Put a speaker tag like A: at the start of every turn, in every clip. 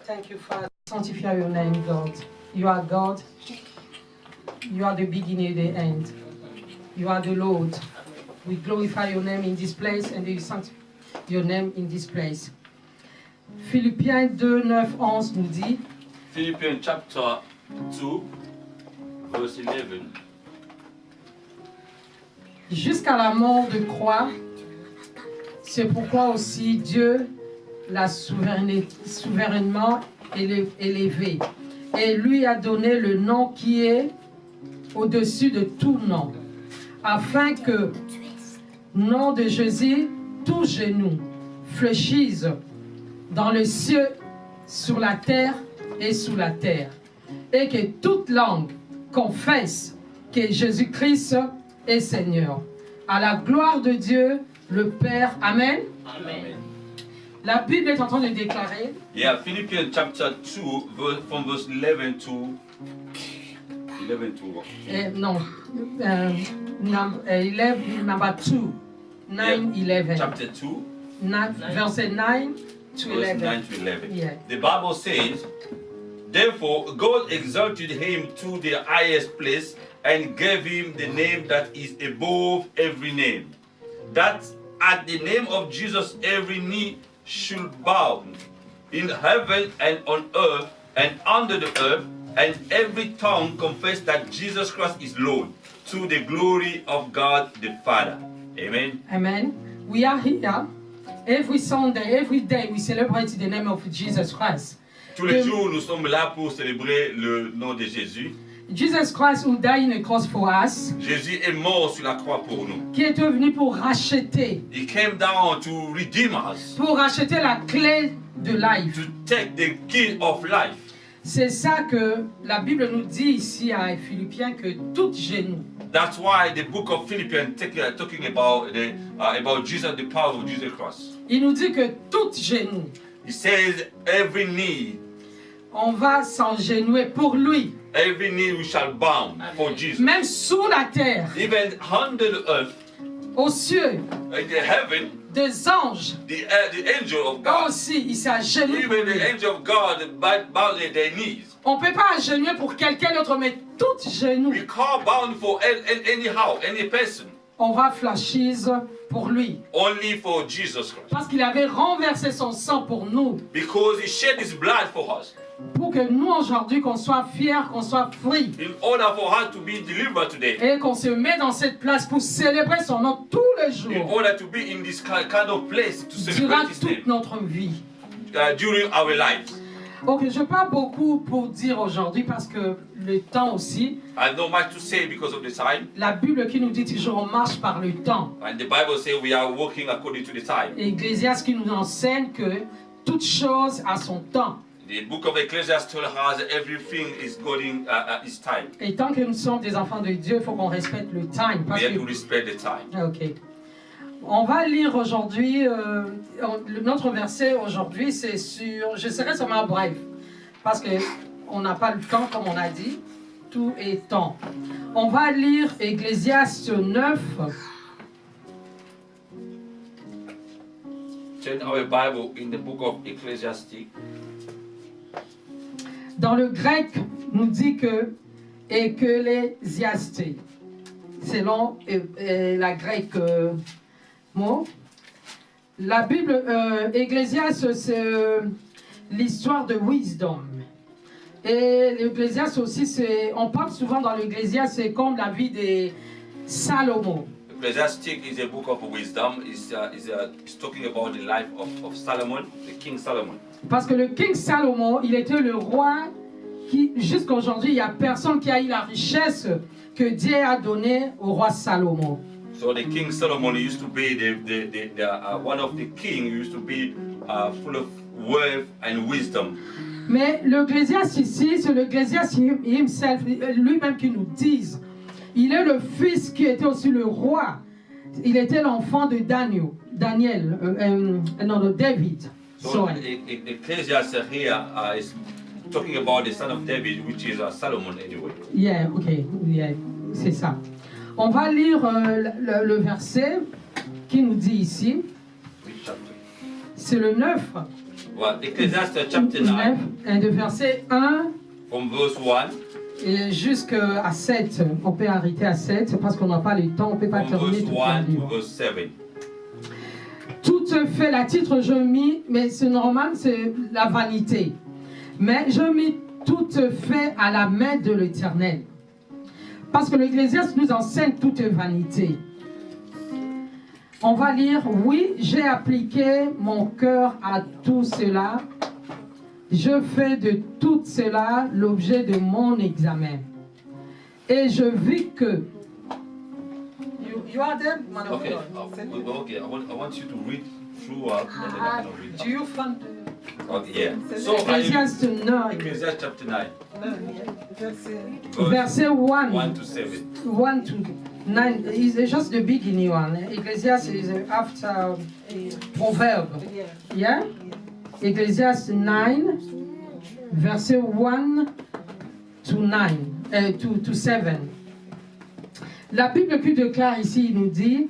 A: Thank you, Father. Sanctify your name, God. You are God. You are the beginning, the end. You are the Lord. We glorify your name in this place and we sanctify your name in this place. Philippiens 2, 9, 11 nous dit.
B: Philippians chapter 2, verse 11.
A: Jusqu'à la mort de croix, c'est pourquoi aussi Dieu l'a souverainement élevé et lui a donné le nom qui est au-dessus de tout nom, afin que, nom de Jésus, tout genou fléchisse dans le ciel, sur la terre et sous la terre, et que toute langue confesse que Jésus-Christ est Seigneur, à la gloire de Dieu le Père. Amen.
B: Amen.
A: La Bible est en train de déclarer.
B: Yeah, Philippians chapter 2, from verse 11 to
A: 11, number 2, 9,
B: yeah,
A: 11.
B: Chapter 2,
A: verset 9 to 11.
B: 9 to 11.
A: Yeah.
B: The Bible says, therefore God exalted him to the highest place and gave him the name that is above every name, that at the name of Jesus every knee should bow, in heaven and on earth and under the earth, and every tongue confess that Jesus Christ is Lord, to the glory of God the Father. Amen.
A: Amen. We are here every Sunday, every day we celebrate the name of Jesus Christ.
B: Tous les jours, nous sommes là pour célébrer le nom de Jésus.
A: Jesus Christ who died in the cross for us.
B: Jésus est mort sur la croix pour nous.
A: Qui est venu pour racheter.
B: He came down to redeem us.
A: Pour racheter la clé de life.
B: To take the key of life.
A: C'est ça que la Bible nous dit ici à Philippiens, que tout genou.
B: That's why the book of Philippians talking about Jesus, the power of Jesus Christ.
A: Il nous dit que tout genou.
B: He says every knee.
A: On va s'engenouiller pour lui.
B: Every knee we shall bow for Jesus.
A: Même sous la terre.
B: Even under the earth.
A: Aux cieux.
B: In the heaven.
A: Des anges.
B: The angel of God.
A: Aussi, il s'agenouille.
B: Even the angel of God bow their knees.
A: On ne peut pas agenouiller pour quelqu'un d'autre, mais tout genou.
B: We can't bow for any person.
A: On va fléchir pour lui.
B: Only for Jesus Christ.
A: Parce qu'il avait renversé son sang pour nous.
B: Because he shed his blood for us.
A: Pour que nous aujourd'hui qu'on soit fiers, qu'on soit free.
B: In order for us to be delivered today.
A: Et qu'on se met dans cette place pour célébrer son nom tous les jours.
B: In order to be in this kind of place to celebrate
A: durant
B: his
A: toute
B: name.
A: notre vie.
B: During our lives.
A: Ok, je n'ai pas beaucoup pour dire aujourd'hui parce que le temps aussi.
B: I don't much to say because of the time.
A: La Bible qui nous dit toujours on marche par le temps.
B: And the Bible says we are walking according to the time.
A: Et Ecclésiaste qui nous enseigne que toute chose a son temps.
B: The book of Ecclesiastes tells us everything is going its time.
A: Et tant que nous sommes des enfants de Dieu, il faut qu'on respecte le time.
B: We have to respect the time.
A: Ok. On va lire aujourd'hui, notre verset aujourd'hui, c'est sur, je serai seulement bref, parce qu'on n'a pas le temps, comme on a dit, tout est temps. On va lire Ecclésiaste 9.
B: Turn our Bible in the book of Ecclesiastes.
A: Dans le grec, nous dit que Ecclésiaste, selon la grecque mot. La Bible, Ecclésiaste, c'est l'histoire de wisdom. Et l'Ecclésiaste aussi, on parle souvent dans l'Ecclésiaste, c'est comme la vie de Salomon.
B: Ecclesiastic is a book of wisdom. It's talking about the life of Solomon, the King Solomon.
A: Parce que le King Salomon, il était le roi qui, jusqu'à aujourd'hui, il n'y a personne qui a eu la richesse que Dieu a donnée au roi Salomon.
B: So the King Solomon used to be one of the kings used to be full of wealth and wisdom.
A: Mais l'Ecclésiaste ici, c'est l'Ecclésiaste himself, lui-même qui nous dit, il est le fils qui était aussi le roi. Il était l'enfant de David.
B: So the Ecclesiastes here is talking about the son of David, which is Solomon anyway.
A: Yeah, okay, yeah, c'est ça. On va lire le verset qui nous dit ici. C'est le 9.
B: Well, Ecclesiastes chapter 9,
A: 9, et de verset 1
B: from verse 1,
A: et jusqu'à 7. On peut arrêter à 7 parce qu'on n'a pas le temps, on ne peut pas
B: from
A: terminer
B: verse
A: tout le
B: 1 to
A: livre.
B: verse 7.
A: Tout fait, la titre je mis, mais c'est normal, c'est la vanité. Mais je mis tout fait à la main de l'Éternel. Parce que l'Ecclésiaste nous enseigne toute vanité. On va lire, oui, j'ai appliqué mon cœur à tout cela. Je fais de tout cela l'objet de mon examen. Et je vis que... You are there, man of
B: Okay,
A: God.
B: okay. I want you to read throughout, and then I can read.
A: Do you find
B: Okay, yeah. So,
A: Ecclésiaste 9,
B: Ecclesiastes chapter 9,
A: verset 1.
B: 1 to 7.
A: 1 to 9 is just the beginning one. Ecclesiastes is after Proverb. Yeah? Ecclesiastes 9, verset 1 to 9, to 7. La Bible plus de clair ici, il nous dit,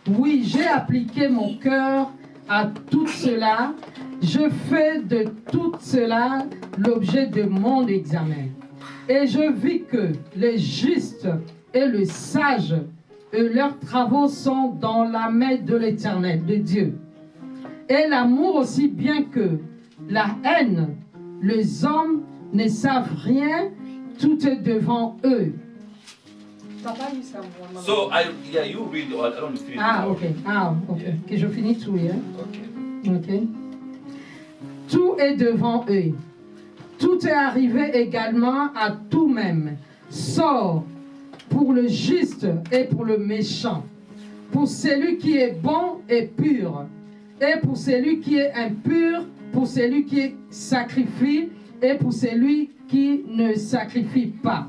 A: oui, j'ai appliqué mon cœur à tout cela, je fais de tout cela l'objet de mon examen. Et je vis que les justes et les sages, leurs travaux sont dans la main de l'Éternel, de Dieu. Et l'amour aussi bien que la haine, les hommes ne savent rien, tout est devant eux.
B: So, you read, I don't finish.
A: Ok.
B: Yeah.
A: Que je finis tout, yeah?
B: Okay.
A: Ok. Tout est devant eux. Tout est arrivé également à tout même. Sort pour le juste et pour le méchant, pour celui qui est bon et pur, et pour celui qui est impur, pour celui qui sacrifie et pour celui qui ne sacrifie pas.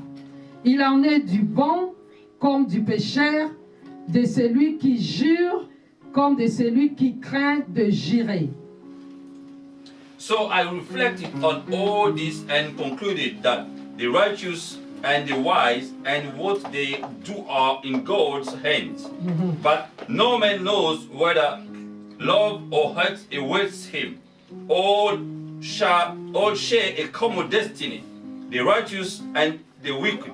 A: Il en est du bon comme du pécheur, de celui qui jure comme de celui qui craint de jurer.
B: So I reflected on all this and concluded that the righteous and the wise and what they do are in God's hands. But no man knows whether love or hate awaits him. All share a common destiny. The righteous and the wicked,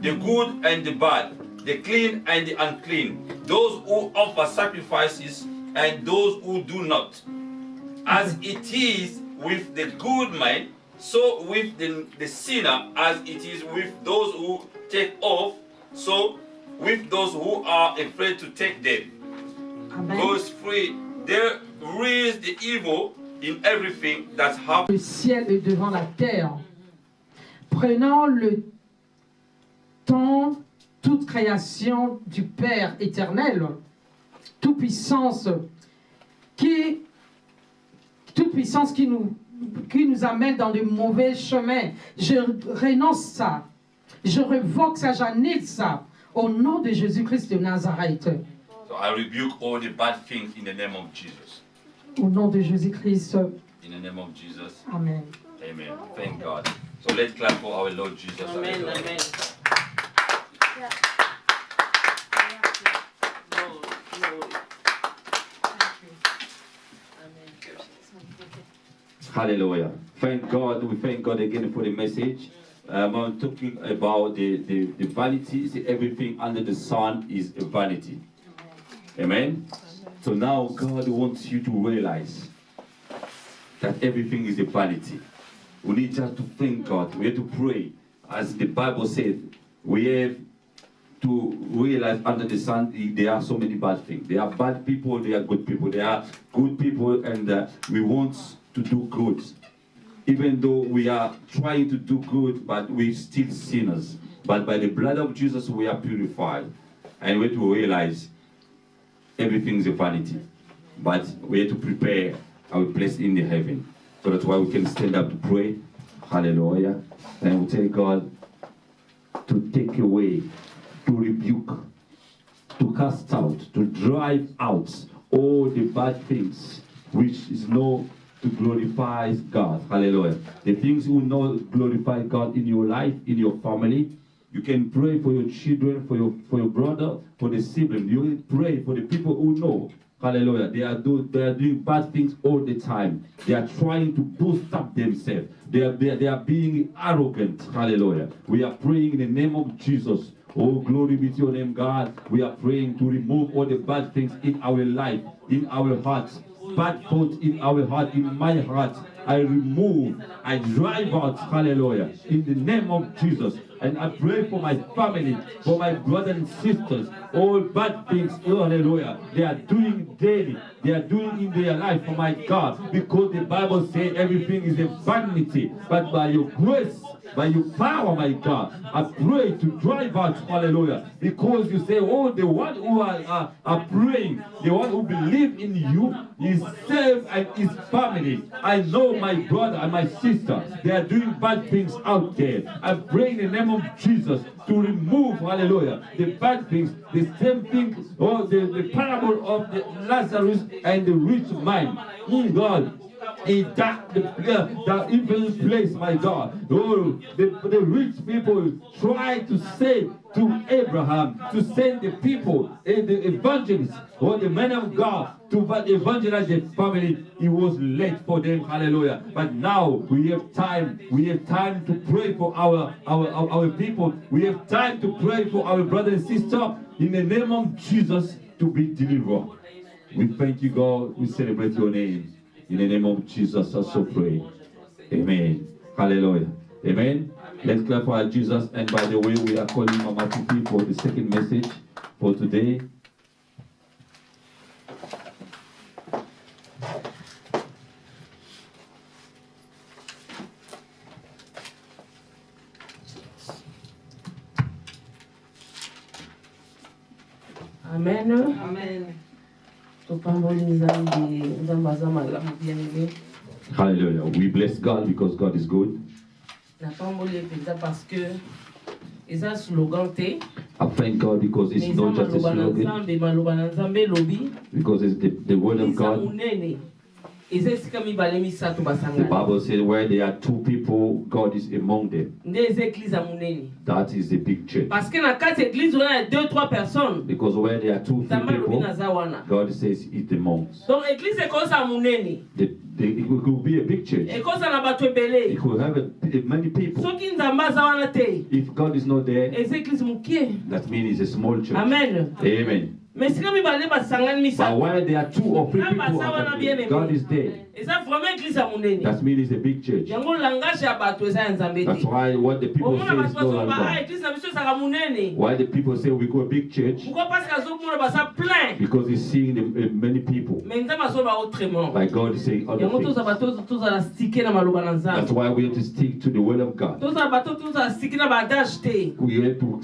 B: the good and the bad, the clean and the unclean, those who offer sacrifices and those who do not. As it is with the good man, so with the sinner, as it is with those who take oath, so with those who are afraid to take them.
A: Amen.
B: Verse 3, there is the evil in everything that happens.
A: Le ciel est devant la terre. Prenons le temps, toute création du Père éternel, toute puissance qui nous amène dans de mauvais chemins. Je renonce ça. Je révoque ça, j'annule ça. Au nom de Jésus-Christ de Nazareth.
B: So I rebuke all the bad things in the name of Jesus.
A: Au nom de Jésus-Christ.
B: In the name of Jesus.
A: Amen.
B: Amen. Thank God. So let's clap for our Lord Jesus.
C: Amen,
B: Hallelujah.
C: amen.
D: Hallelujah. Thank God. We thank God again for the message. I'm talking about the vanity. See, everything under the sun is a vanity. Amen. So now God wants you to realize that everything is a vanity. We need just to thank God. We have to pray. As the Bible said, we have to realize under the sun there are so many bad things. There are bad people, there are good people. There are good people, and we want to do good. Even though we are trying to do good, but we're still sinners. But by the blood of Jesus, we are purified. And we have to realize everything is a vanity. But we have to prepare our place in the heaven. So that's why we can stand up to pray. Hallelujah. And we tell God to take away, to rebuke, to cast out, to drive out all the bad things which is no to glorify God. Hallelujah. The things who know glorify God in your life, in your family. You can pray for your children, for your brother, for the sibling. You can pray for the people who know Hallelujah. They are doing bad things all the time. They are trying to boost up themselves. They are being arrogant. Hallelujah. We are praying in the name of Jesus. Oh, glory be to your name, God. We are praying to remove all the bad things in our life, in our hearts. Bad thoughts in our heart, in my heart. I remove, I drive out, hallelujah, in the name of Jesus. And I pray for my family, for my brothers and sisters, all bad things, oh, hallelujah, they are doing daily, they are doing in their life, for my God, because the Bible says everything is a vanity, but by your grace, by your power, my God, I pray to drive out, hallelujah, because you say, oh, the one who are praying, the one who believe in you is saved and his family. I know my brother and my sister, they are doing bad things out there. I pray in the name of Jesus to remove, hallelujah, the bad things, the same thing, or the parable of the Lazarus and the rich man. God, in that evil place, my God. Oh, the rich people tried to say to Abraham to send the people, the evangelists, or the men of God to evangelize the family. It was late for them, hallelujah. But now we have time. We have time to pray for our people. We have time to pray for our brothers and sisters in the name of Jesus to be delivered. We thank you, God. We celebrate your name. In the name of Jesus, I so pray. Amen. Hallelujah. Amen. Let's clap for Jesus. And by the way, we are calling Mama Fifi for the second message for today.
C: Amen.
A: Amen.
D: Hallelujah. We bless God because God is good.
C: Parce que un slogan
D: I thank God because it's not just a slogan, because it's the word of God. The Bible says where there are two people, God is among them. That is the big church. Because where there are two people, God says it's the monks. It could be a big church. It could have many people. If God is not there, that means it's a small church.
C: Amen.
D: Amen. But where there are two or three people, God is there. That means it's a big church. That's why what the people say is no longer. Why the people say we go a big church? Because he's seeing the many people. Like God is saying other things. That's why we have to stick to the word of God. We have to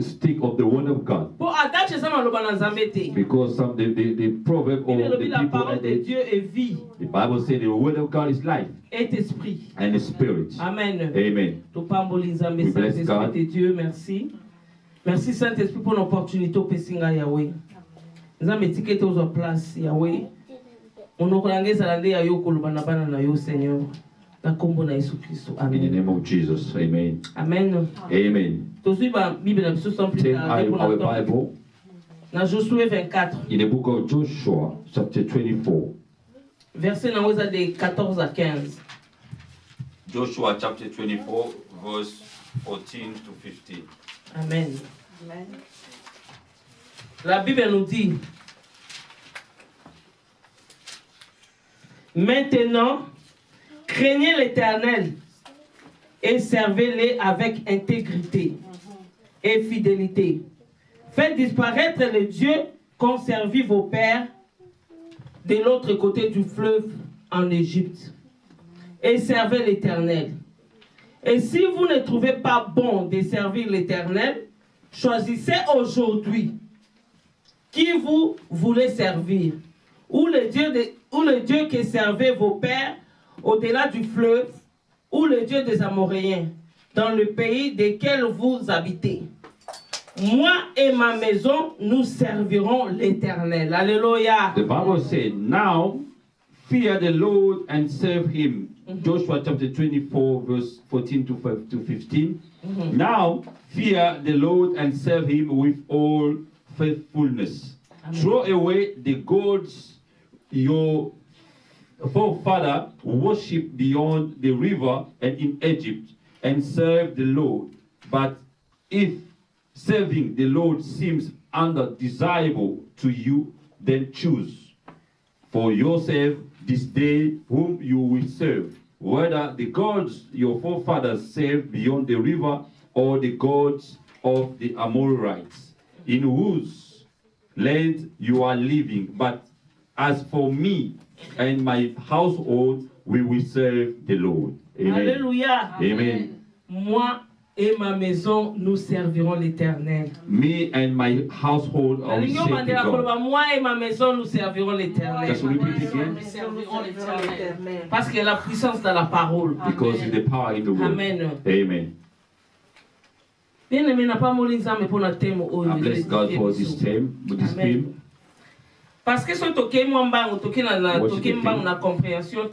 D: stick of the word of God. Because some the proverb of the people, the Bible says the word of God is life and the spirit.
C: Amen.
D: Amen.
C: We bless God. Dieu, merci. Merci Saint-Esprit pour l'opportunité au Pessinga Yahweh. Nous avons étiqueté aux places Yahweh. On a regardé ça là ya yo kolubana bana na yo Seigneur. Na kombo na Yesu Christo. Amen.
D: In the name of Jesus. Amen.
C: Amen.
D: Amen.
C: To suivre la Bible na sans plus tarder pour
D: our
C: la
D: Bible.
C: Na Josué 24.
D: In the book of Joshua, chapter 24.
C: Verset na oza de 14 à 15.
B: Joshua chapter 24, verse 14 to 15.
C: Amen. Amen. La Bible nous dit: maintenant, craignez l'Éternel et servez-le avec intégrité et fidélité. Faites disparaître les dieux qu'ont servi vos pères de l'autre côté du fleuve en Égypte et servez l'Éternel. Et si vous ne trouvez pas bon de servir l'Éternel, choisissez aujourd'hui qui vous voulez servir, ou le Dieu que servaient vos pères au-delà du fleuve, ou le Dieu des Amoréens, dans le pays desquels vous habitez. Moi et ma maison, nous servirons l'Éternel. Alléluia.
D: The Bible said, now fear the Lord and serve him. Joshua chapter 24, verse 14 to 15. Now fear the Lord and serve him with all faithfulness.
C: Amen.
D: Throw away the gods your forefather worshipped beyond the river and in Egypt, and serve the Lord. But if serving the Lord seems undesirable to you, then choose for yourself this day whom you will serve, whether the gods your forefathers served beyond the river or the gods of the Amorites, in whose land you are living. But as for me and my household, we will serve the Lord. Amen.
C: Alléluia.
D: Amen.
C: Moi et ma maison, nous servirons l'Éternel.
D: Me and my household are
C: L'Union
D: serving
C: Mandela
D: God.
C: Koloba, moi et ma maison, nous servirons l'Éternel.
D: Just repeat again.
A: Nous servirons l'Éternel.
C: Parce qu'il y a la puissance dans la parole.
D: Because of the power in the word.
C: Amen.
D: Amen.
C: Bien-aimé, n'a pas mouru nzambe pour notre thème.
D: I bless God for this theme, this
C: Amen.
D: theme.
C: Parce que ce toke moi mbango, toke na
D: Worship
C: toke
D: the
C: mbango
D: King.
C: na compréhension.